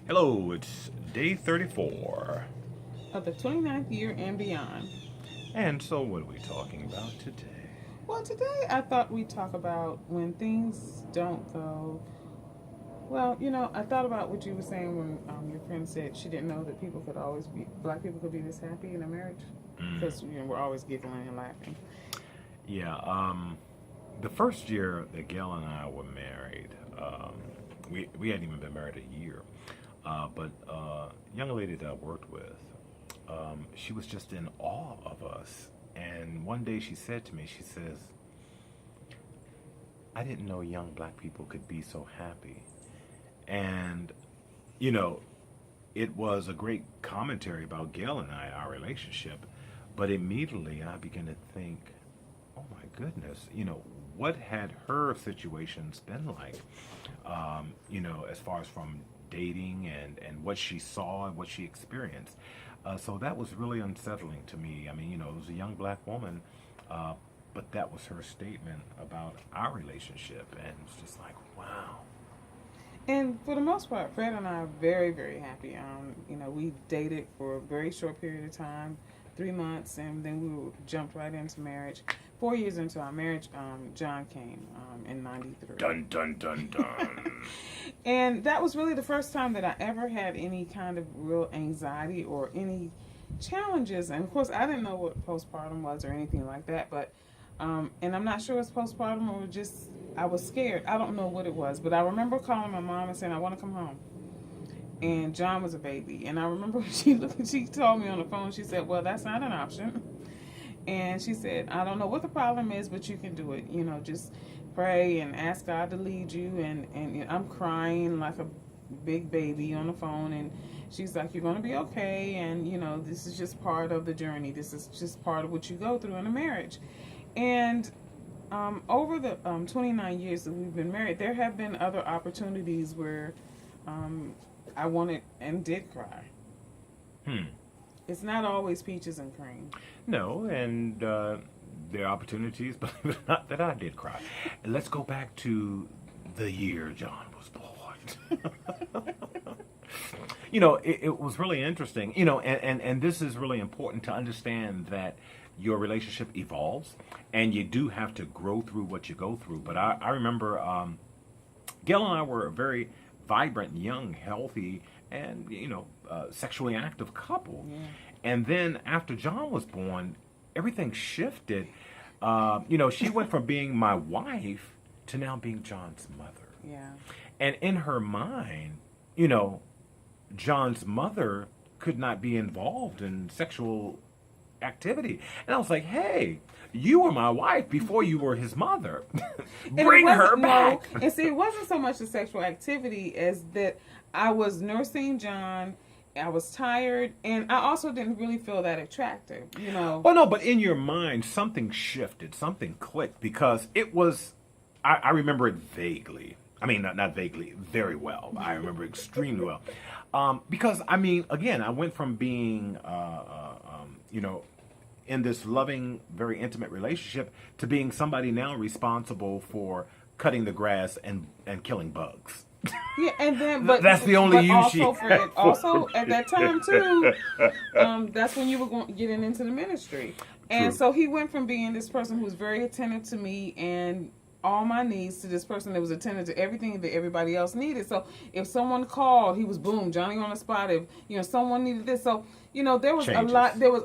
Hello, it's day 34. Of the 29th year and beyond. And so, what are we talking about today? Well, today I thought we'd talk about when things don't go. Well, I thought about what you were saying when your friend said she didn't know that black people could be this happy in a marriage. Because, we're always giggling and laughing. Yeah, the first year that Gail and I were married, we hadn't even been married a year. But a young lady that I worked with, she was just in awe of us. And one day she said to me, she says, I didn't know young black people could be so happy. And, it was a great commentary about Gail and I, our relationship. But immediately I began to think, oh my goodness, what had her situations been like? As far as from dating and what she saw and what she experienced. So that was really unsettling to me. I mean, it was a young black woman, but that was her statement about our relationship. And it was just like, wow. And for the most part, Fred and I are very, very happy. We dated for a very short period of time, 3 months, and then we jumped right into marriage. 4 years into our marriage, John came in '93. Dun, dun, dun, dun. And that was really the first time that I ever had any kind of real anxiety or any challenges. And of course, I didn't know what postpartum was or anything like that. But, and I'm not sure it's postpartum or just I was scared. I don't know what it was. But I remember calling my mom and saying, I want to come home. And John was a baby. And I remember she told me on the phone, she said, well, that's not an option. And she said, I don't know what the problem is, but you can do it. Just pray and ask God to lead you. And I'm crying like a big baby on the phone. And she's like, you're going to be okay. And, this is just part of the journey. This is just part of what you go through in a marriage. And over the 29 years that we've been married, there have been other opportunities where I wanted and did cry. It's not always peaches and cream. No, and there are opportunities, believe it or not, that I did cry. And let's go back to the year John was born. It was really interesting, and this is really important to understand that your relationship evolves, and you do have to grow through what you go through. But I remember Gail and I were a very vibrant, young, healthy, and, sexually active couple. Yeah. And then after John was born, everything shifted. She went from being my wife to now being John's mother. Yeah. And in her mind, John's mother could not be involved in sexual activity. And I was like, hey, you were my wife before you were his mother. Bring her back. No. And see, it wasn't so much the sexual activity as that I was nursing John. I was tired, and I also didn't really feel that attractive, Well, no, but in your mind, something shifted, something clicked, because it was, I remember it vaguely. I mean, not vaguely, very well. I remember extremely well. Because, again, I went from being, in this loving, very intimate relationship to being somebody now responsible for cutting the grass and killing bugs. Yeah, and then that's the only use also, she had Fred, also at that time too, that's when you were getting into the ministry, and True. so he went from being this person who was very attentive to me and all my needs to this person that was attentive to everything that everybody else needed. So if someone called, he was boom, Johnny on the spot. If someone needed this, so there was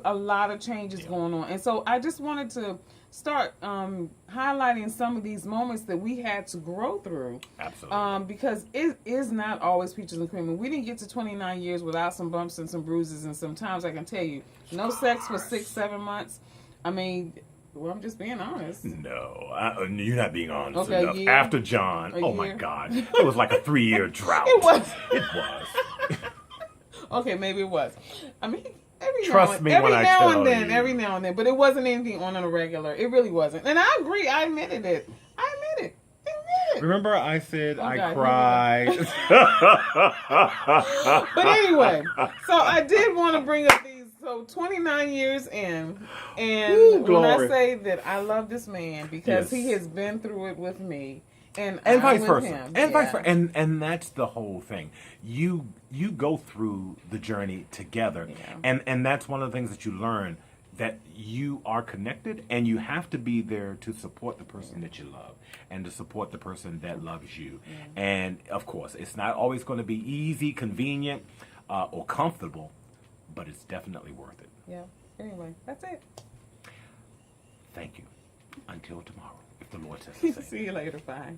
a lot of changes going on, and so I just wanted to start highlighting some of these moments that we had to grow through. Absolutely. Because it is not always peaches and cream. And we didn't get to 29 years without some bumps and some bruises. And sometimes I can tell you, no sex for 6-7 months. I'm just being honest. No, you're not being honest okay, enough. Yeah. After John, my God, it was like a 3-year drought. It was. It was. Okay, maybe it was. Trust me when I tell you. Every now and then. But it wasn't anything on a regular. It really wasn't. And I agree. I admitted it. Remember I said I cried? But anyway, so I did want to bring up these. So 29 years in. And when I say that I love this man because he has been through it with me. and vice with versa, him. and vice Yeah. versa, and that's the whole thing. You go through the journey together, Yeah. and that's one of the things that you learn, that you are connected, and you have to be there to support the person that you love, and to support the person that loves you. And of course, it's not always going to be easy, convenient, or comfortable, but it's definitely worth it. Yeah. Anyway, that's it. Thank you. Until tomorrow, if the Lord says the same. See you later. Bye.